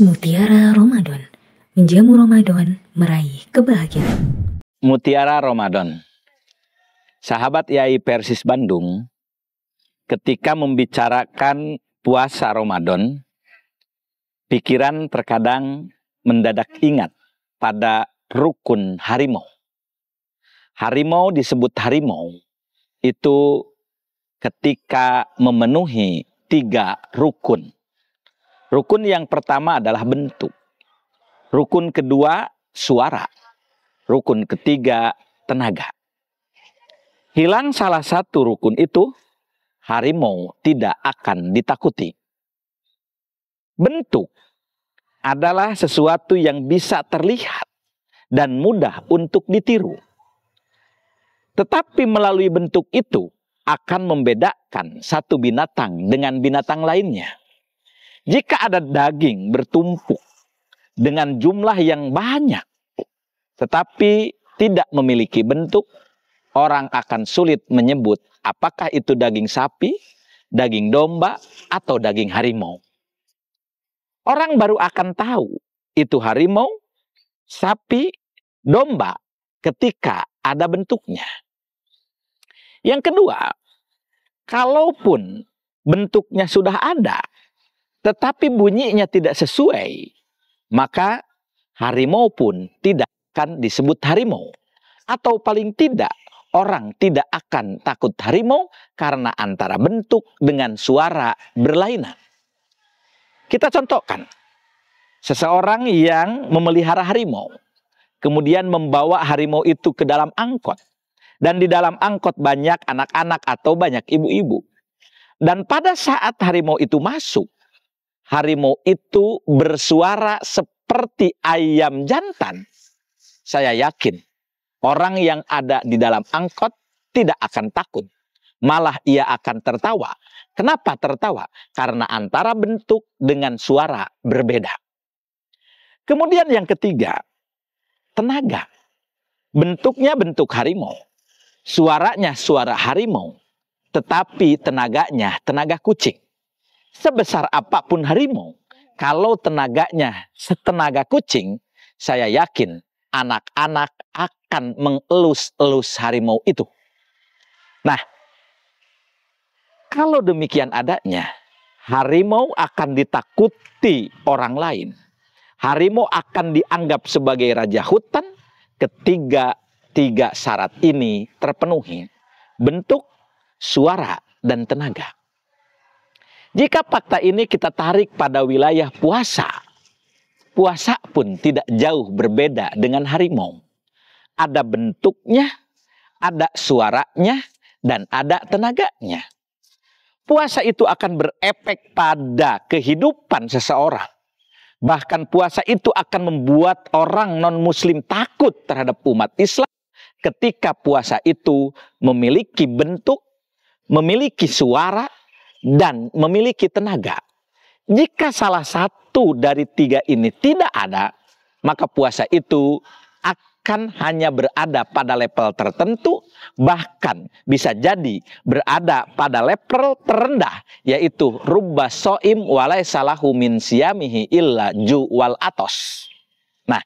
Mutiara Ramadan, menjamu Ramadan, meraih kebahagiaan. Mutiara Ramadan. Sahabat Yai Persis Bandung, ketika membicarakan puasa Ramadan, pikiran terkadang mendadak ingat pada rukun harimau. Harimau disebut harimau itu ketika memenuhi 3 rukun. Rukun yang pertama adalah bentuk. Rukun kedua suara. Rukun ketiga tenaga. Hilang salah satu rukun itu, harimau tidak akan ditakuti. Bentuk adalah sesuatu yang bisa terlihat dan mudah untuk ditiru. Tetapi melalui bentuk itu akan membedakan satu binatang dengan binatang lainnya. Jika ada daging bertumpuk dengan jumlah yang banyak, tetapi tidak memiliki bentuk, orang akan sulit menyebut apakah itu daging sapi, daging domba, atau daging harimau. Orang baru akan tahu itu harimau, sapi, domba ketika ada bentuknya. Yang kedua, kalaupun bentuknya sudah ada, tetapi bunyinya tidak sesuai, maka harimau pun tidak akan disebut harimau. Atau paling tidak, orang tidak akan takut harimau karena antara bentuk dengan suara berlainan. Kita contohkan, seseorang yang memelihara harimau, kemudian membawa harimau itu ke dalam angkot. Dan di dalam angkot banyak anak-anak atau banyak ibu-ibu. Dan pada saat harimau itu masuk, harimau itu bersuara seperti ayam jantan. Saya yakin orang yang ada di dalam angkot tidak akan takut. Malah ia akan tertawa. Kenapa tertawa? Karena antara bentuk dengan suara berbeda. Kemudian yang ketiga, tenaga. Bentuknya bentuk harimau. Suaranya suara harimau. Tetapi tenaganya tenaga kucing. Sebesar apapun harimau, kalau tenaganya setenaga kucing, saya yakin anak-anak akan mengelus-elus harimau itu. Nah, kalau demikian adanya, harimau akan ditakuti orang lain. Harimau akan dianggap sebagai raja hutan ketika 3 syarat ini terpenuhi. Bentuk, suara, dan tenaga. Jika fakta ini kita tarik pada wilayah puasa, puasa pun tidak jauh berbeda dengan harimau. Ada bentuknya, ada suaranya, dan ada tenaganya. Puasa itu akan berefek pada kehidupan seseorang. Bahkan puasa itu akan membuat orang non-muslim takut terhadap umat Islam ketika puasa itu memiliki bentuk, memiliki suara, dan memiliki tenaga. Jika salah satu dari 3 ini tidak ada, maka puasa itu akan hanya berada pada level tertentu, bahkan bisa jadi berada pada level terendah, yaitu rubba so'im walaysa lahu min siyamihi illa ju wal atos. Nah,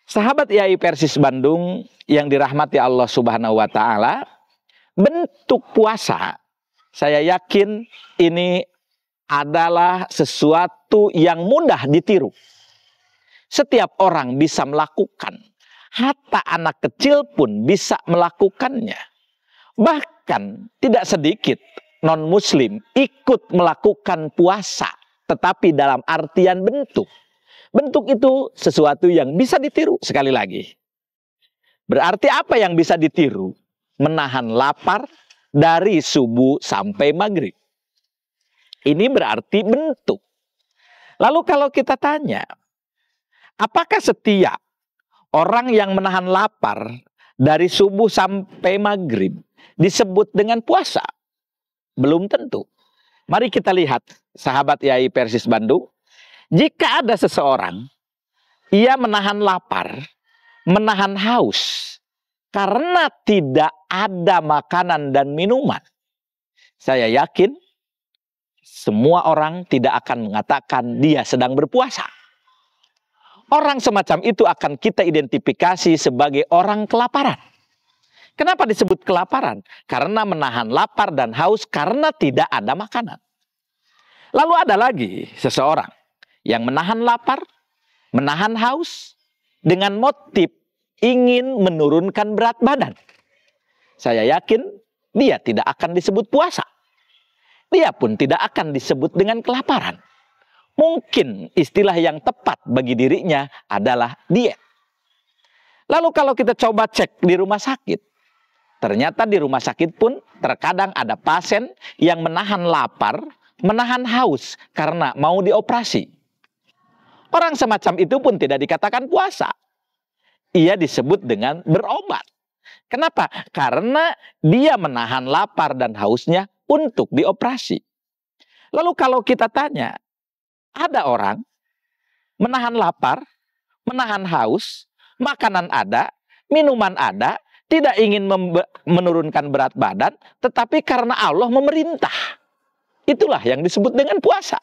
sahabat Yai Persis Bandung yang dirahmati Allah Subhanahu wa Ta'ala, bentuk puasa, saya yakin ini adalah sesuatu yang mudah ditiru. Setiap orang bisa melakukan. Hatta anak kecil pun bisa melakukannya. Bahkan tidak sedikit non-muslim ikut melakukan puasa, tetapi dalam artian bentuk. Bentuk itu sesuatu yang bisa ditiru. Sekali lagi, berarti apa yang bisa ditiru? Menahan lapar dari subuh sampai maghrib. Ini berarti bentuk. Lalu kalau kita tanya, apakah setiap orang yang menahan lapar dari subuh sampai maghrib disebut dengan puasa? Belum tentu. Mari kita lihat, sahabat Yai Persis Bandung. Jika ada seseorang, ia menahan lapar, menahan haus, karena tidak ada makanan dan minuman, saya yakin semua orang tidak akan mengatakan dia sedang berpuasa. Orang semacam itu akan kita identifikasi sebagai orang kelaparan. Kenapa disebut kelaparan? Karena menahan lapar dan haus karena tidak ada makanan. Lalu ada lagi seseorang yang menahan lapar, menahan haus dengan motif ingin menurunkan berat badan. Saya yakin dia tidak akan disebut puasa. Dia pun tidak akan disebut dengan kelaparan. Mungkin istilah yang tepat bagi dirinya adalah diet. Lalu kalau kita coba cek di rumah sakit, ternyata di rumah sakit pun terkadang ada pasien yang menahan lapar, menahan haus karena mau dioperasi. Orang semacam itu pun tidak dikatakan puasa. Ia disebut dengan berobat. Kenapa? Karena dia menahan lapar dan hausnya untuk dioperasi. Lalu kalau kita tanya, ada orang menahan lapar, menahan haus, makanan ada, minuman ada, tidak ingin menurunkan berat badan, tetapi karena Allah memerintah. Itulah yang disebut dengan puasa.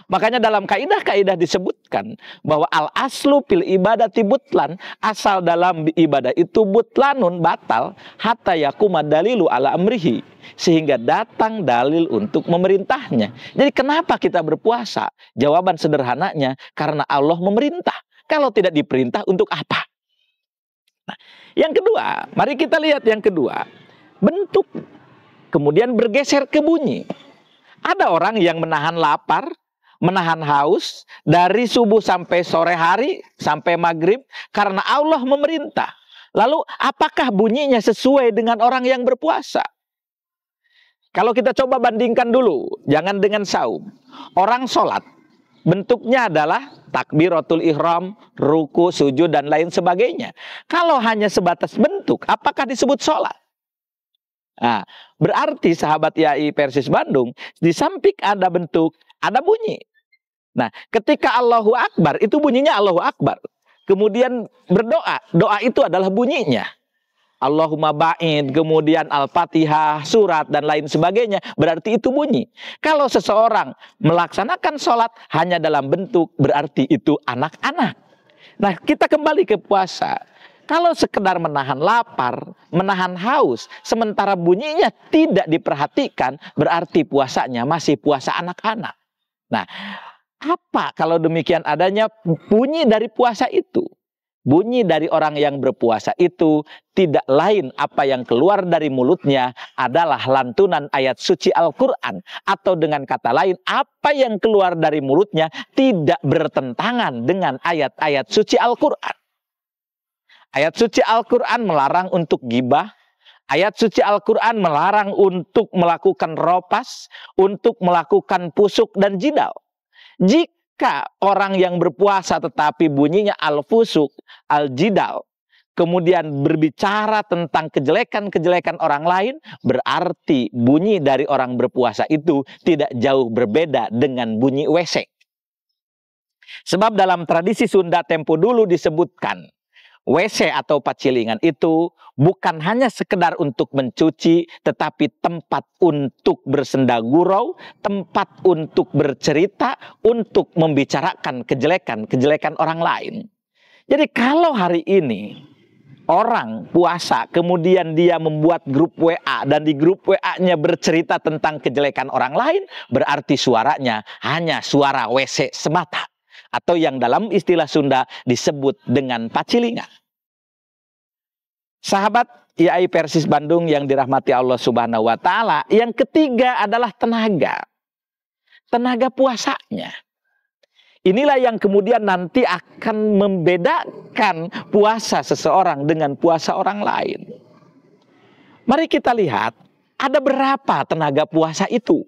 Makanya dalam kaidah-kaidah disebutkan bahwa al-aslu fil ibadati butlan, asal dalam ibadah itu butlanun, batal, hatta yakuma dalilu ala amrihi, sehingga datang dalil untuk memerintahnya. Jadi kenapa kita berpuasa? Jawaban sederhananya, karena Allah memerintah. Kalau tidak diperintah, untuk apa? Nah, yang kedua, mari kita lihat yang kedua. Bentuk, kemudian bergeser ke bunyi. Ada orang yang menahan lapar, menahan haus dari subuh sampai sore hari, sampai maghrib, karena Allah memerintah. Lalu apakah bunyinya sesuai dengan orang yang berpuasa? Kalau kita coba bandingkan dulu, jangan dengan saum. Orang sholat, bentuknya adalah takbiratul ihram, ruku, sujud, dan lain sebagainya. Kalau hanya sebatas bentuk, apakah disebut sholat? Nah, berarti sahabat YAI Persis Bandung, di samping ada bentuk, ada bunyi. Nah, ketika Allahu Akbar, itu bunyinya Allahu Akbar. Kemudian berdoa, doa itu adalah bunyinya. Allahumma ba'id, kemudian Al-Fatihah, surat, dan lain sebagainya. Berarti itu bunyi. Kalau seseorang melaksanakan sholat hanya dalam bentuk, berarti itu anak-anak. Nah, kita kembali ke puasa. Kalau sekedar menahan lapar, menahan haus, sementara bunyinya tidak diperhatikan, berarti puasanya masih puasa anak-anak. Nah, apa kalau demikian adanya bunyi dari puasa itu? Bunyi dari orang yang berpuasa itu tidak lain apa yang keluar dari mulutnya adalah lantunan ayat suci Al-Quran. Atau dengan kata lain, apa yang keluar dari mulutnya tidak bertentangan dengan ayat-ayat suci Al-Quran. Ayat suci Al-Quran melarang untuk gibah. Ayat suci Al-Quran melarang untuk melakukan ropas, untuk melakukan pusuk dan jidal. Jika orang yang berpuasa tetapi bunyinya al-fusuk, al-jidal, kemudian berbicara tentang kejelekan-kejelekan orang lain, berarti bunyi dari orang berpuasa itu tidak jauh berbeda dengan bunyi WC. Sebab dalam tradisi Sunda tempo dulu disebutkan, WC atau pacilingan itu bukan hanya sekedar untuk mencuci, tetapi tempat untuk bersenda gurau, tempat untuk bercerita, untuk membicarakan kejelekan-kejelekan orang lain. Jadi kalau hari ini orang puasa, kemudian dia membuat grup WA, dan di grup WA-nya bercerita tentang kejelekan orang lain, berarti suaranya hanya suara WC semata. Atau yang dalam istilah Sunda disebut dengan pacilingan. Sahabat YAI Persis Bandung yang dirahmati Allah Subhanahu wa Ta'ala, yang ketiga adalah tenaga. Tenaga puasanya. Inilah yang kemudian nanti akan membedakan puasa seseorang dengan puasa orang lain. Mari kita lihat, ada berapa tenaga puasa itu?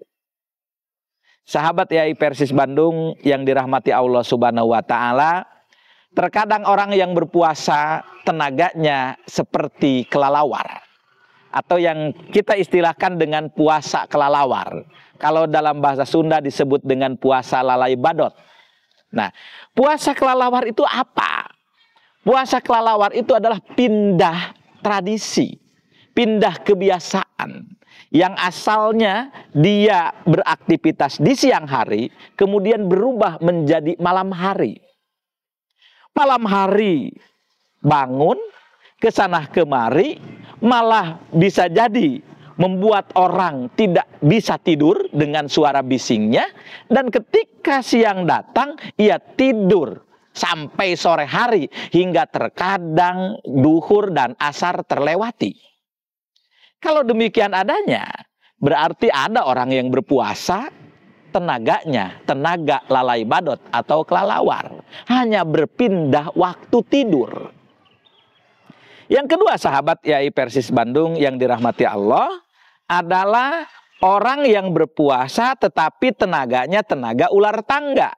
Sahabat YAI Persis Bandung yang dirahmati Allah Subhanahu wa Ta'ala, terkadang orang yang berpuasa tenaganya seperti kelelawar, atau yang kita istilahkan dengan puasa kelelawar. Kalau dalam bahasa Sunda disebut dengan puasa lalai badot. Nah, puasa kelelawar itu apa? Puasa kelelawar itu adalah pindah tradisi, pindah kebiasaan. Yang asalnya dia beraktivitas di siang hari, kemudian berubah menjadi malam hari. Malam hari bangun, kesana kemari, malah bisa jadi membuat orang tidak bisa tidur dengan suara bisingnya. Dan ketika siang datang, ia tidur sampai sore hari, hingga terkadang duhur dan asar terlewati. Kalau demikian adanya, berarti ada orang yang berpuasa, tenaganya tenaga lalai badot atau kelelawar, hanya berpindah waktu tidur. Yang kedua, sahabat YAI Persis Bandung yang dirahmati Allah, adalah orang yang berpuasa tetapi tenaganya tenaga ular tangga.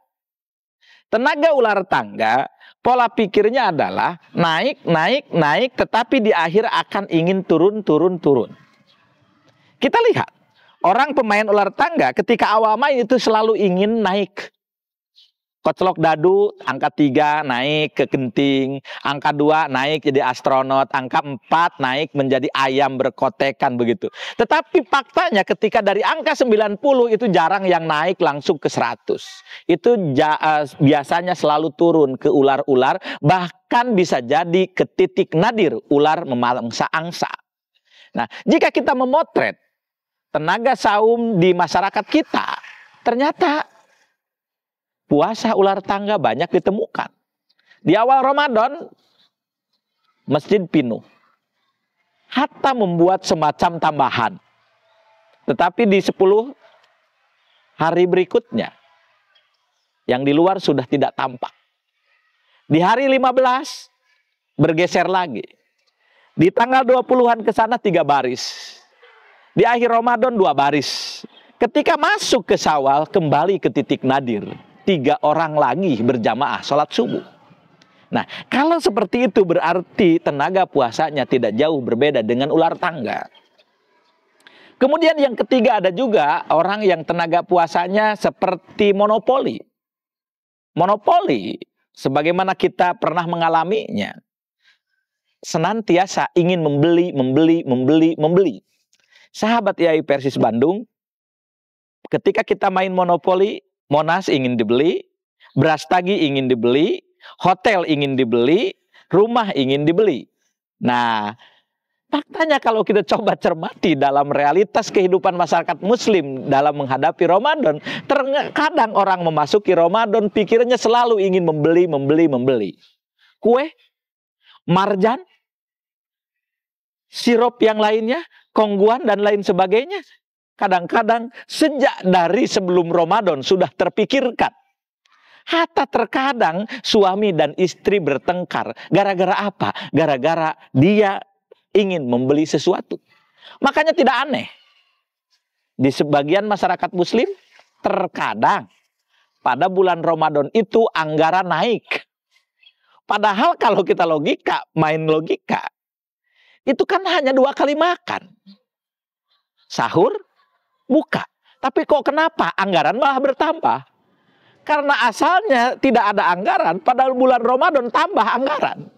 Tenaga ular tangga, pola pikirnya adalah naik, naik, naik, tetapi di akhir akan ingin turun, turun, turun. Kita lihat, orang pemain ular tangga ketika awal main itu selalu ingin naik. Koclok dadu, angka 3 naik ke genting, angka 2 naik jadi astronot, angka 4 naik menjadi ayam berkotekan begitu. Tetapi faktanya ketika dari angka 90 itu jarang yang naik langsung ke 100. Itu biasanya selalu turun ke ular-ular, bahkan bisa jadi ke titik nadir ular memangsa angsa. Nah, jika kita memotret tenaga saum di masyarakat kita, ternyata puasa ular tangga banyak ditemukan. Di awal Ramadan, masjid penuh. Hatta membuat semacam tambahan. Tetapi di 10 hari berikutnya, yang di luar sudah tidak tampak. Di hari 15, bergeser lagi. Di tanggal 20-an ke sana 3 baris. Di akhir Ramadan 2 baris. Ketika masuk ke Syawal, kembali ke titik nadir. 3 orang lagi berjamaah sholat subuh. Nah, kalau seperti itu berarti tenaga puasanya tidak jauh berbeda dengan ular tangga. Kemudian yang ketiga, ada juga orang yang tenaga puasanya seperti monopoli. Monopoli, sebagaimana kita pernah mengalaminya, senantiasa ingin membeli, membeli, membeli, membeli. Sahabat YAI Persis Bandung, ketika kita main monopoli, Monas ingin dibeli, Brastagi ingin dibeli, hotel ingin dibeli, rumah ingin dibeli. Nah, faktanya kalau kita coba cermati dalam realitas kehidupan masyarakat muslim dalam menghadapi Ramadan, terkadang orang memasuki Ramadan pikirnya selalu ingin membeli, membeli, membeli. Kue, marjan, sirup yang lainnya, kongguan dan lain sebagainya. Kadang-kadang sejak dari sebelum Ramadan sudah terpikirkan. Hatta terkadang suami dan istri bertengkar. Gara-gara apa? Gara-gara dia ingin membeli sesuatu. Makanya tidak aneh. Di sebagian masyarakat muslim, terkadang pada bulan Ramadan itu anggaran naik. Padahal kalau kita logika, main logika, itu kan hanya 2 kali makan. Sahur, buka. Tapi kok kenapa anggaran malah bertambah? Karena asalnya tidak ada anggaran, padahal bulan Ramadan tambah anggaran.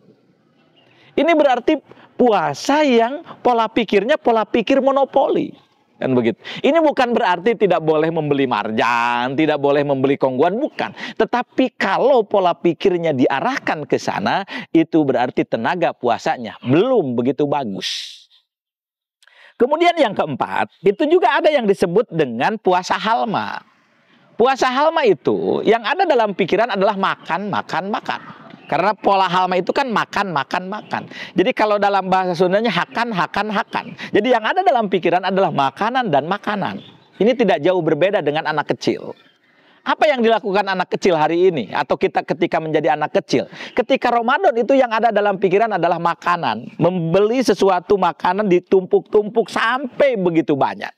Ini berarti puasa yang pola pikirnya pola pikir monopoli. Kan begitu. Ini bukan berarti tidak boleh membeli marjan, tidak boleh membeli kongguan, bukan. Tetapi kalau pola pikirnya diarahkan ke sana, itu berarti tenaga puasanya belum begitu bagus. Kemudian yang keempat, itu juga ada yang disebut dengan puasa halma. Puasa halma itu, yang ada dalam pikiran adalah makan, makan, makan. Karena pola halma itu kan makan, makan, makan. Jadi kalau dalam bahasa Sundanya hakan, hakan, hakan. Jadi yang ada dalam pikiran adalah makanan dan makanan. Ini tidak jauh berbeda dengan anak kecil. Apa yang dilakukan anak kecil hari ini? Atau kita ketika menjadi anak kecil? Ketika Ramadan itu yang ada dalam pikiran adalah makanan. Membeli sesuatu makanan ditumpuk-tumpuk sampai begitu banyak.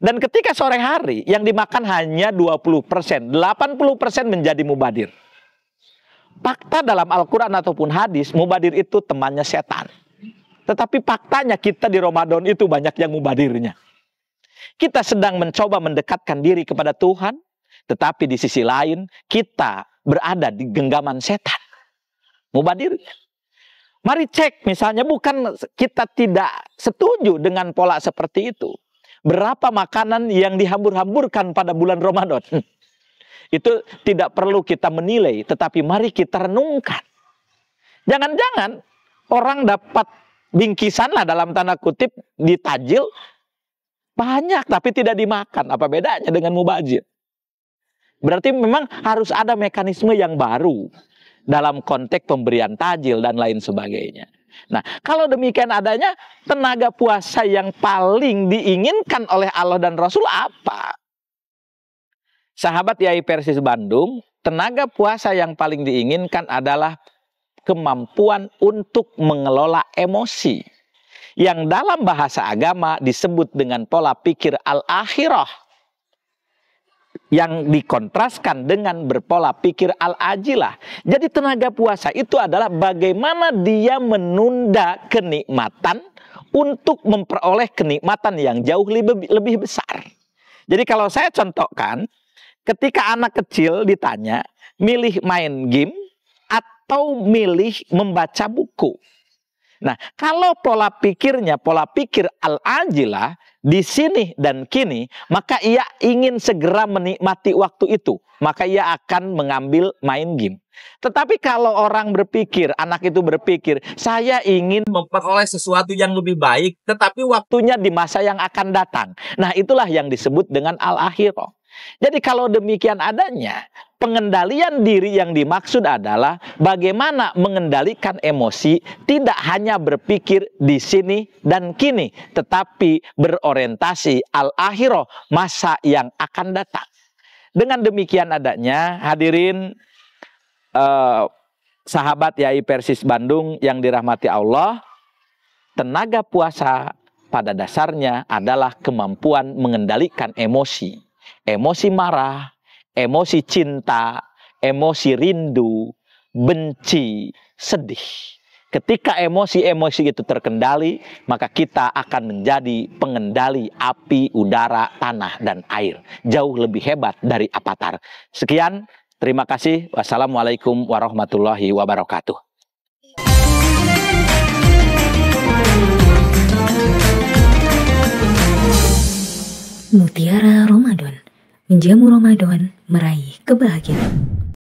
Dan ketika sore hari yang dimakan hanya 20%. 80% menjadi mubadir. Fakta dalam Al-Quran ataupun hadis, mubadir itu temannya setan. Tetapi faktanya kita di Ramadan itu banyak yang mubadirnya. Kita sedang mencoba mendekatkan diri kepada Tuhan. Tetapi di sisi lain, kita berada di genggaman setan. Mubadirnya. Mari cek misalnya, bukan kita tidak setuju dengan pola seperti itu. Berapa makanan yang dihambur-hamburkan pada bulan Ramadan? Itu tidak perlu kita menilai, tetapi mari kita renungkan. Jangan-jangan orang dapat bingkisan lah dalam tanda kutip di tajil banyak tapi tidak dimakan. Apa bedanya dengan mubazir? Berarti memang harus ada mekanisme yang baru dalam konteks pemberian tajil dan lain sebagainya. Nah, kalau demikian adanya, tenaga puasa yang paling diinginkan oleh Allah dan Rasul apa? Sahabat Yai Persis Bandung, tenaga puasa yang paling diinginkan adalah kemampuan untuk mengelola emosi. Yang dalam bahasa agama disebut dengan pola pikir al-akhirah. Yang dikontraskan dengan berpola pikir al-ajilah. Jadi tenaga puasa itu adalah bagaimana dia menunda kenikmatan untuk memperoleh kenikmatan yang jauh lebih besar. Jadi kalau saya contohkan, ketika anak kecil ditanya, milih main game atau milih membaca buku. Nah, kalau pola pikirnya, pola pikir al-ajilah, di sini dan kini, maka ia ingin segera menikmati waktu itu. Maka ia akan mengambil main game. Tetapi kalau orang berpikir, anak itu berpikir, saya ingin memperoleh sesuatu yang lebih baik, tetapi waktunya di masa yang akan datang. Nah, itulah yang disebut dengan al-akhirah. Jadi kalau demikian adanya, pengendalian diri yang dimaksud adalah bagaimana mengendalikan emosi, tidak hanya berpikir di sini dan kini, tetapi berorientasi al-akhirah, masa yang akan datang. Dengan demikian adanya, hadirin sahabat Yai Persis Bandung yang dirahmati Allah, tenaga puasa pada dasarnya adalah kemampuan mengendalikan emosi. Emosi marah, emosi cinta, emosi rindu, benci, sedih. Ketika emosi-emosi itu terkendali, maka kita akan menjadi pengendali api, udara, tanah, dan air. Jauh lebih hebat dari Avatar. Sekian, terima kasih. Wassalamualaikum warahmatullahi wabarakatuh. Mutiara Ramadan, menjamu Ramadan, meraih kebahagiaan.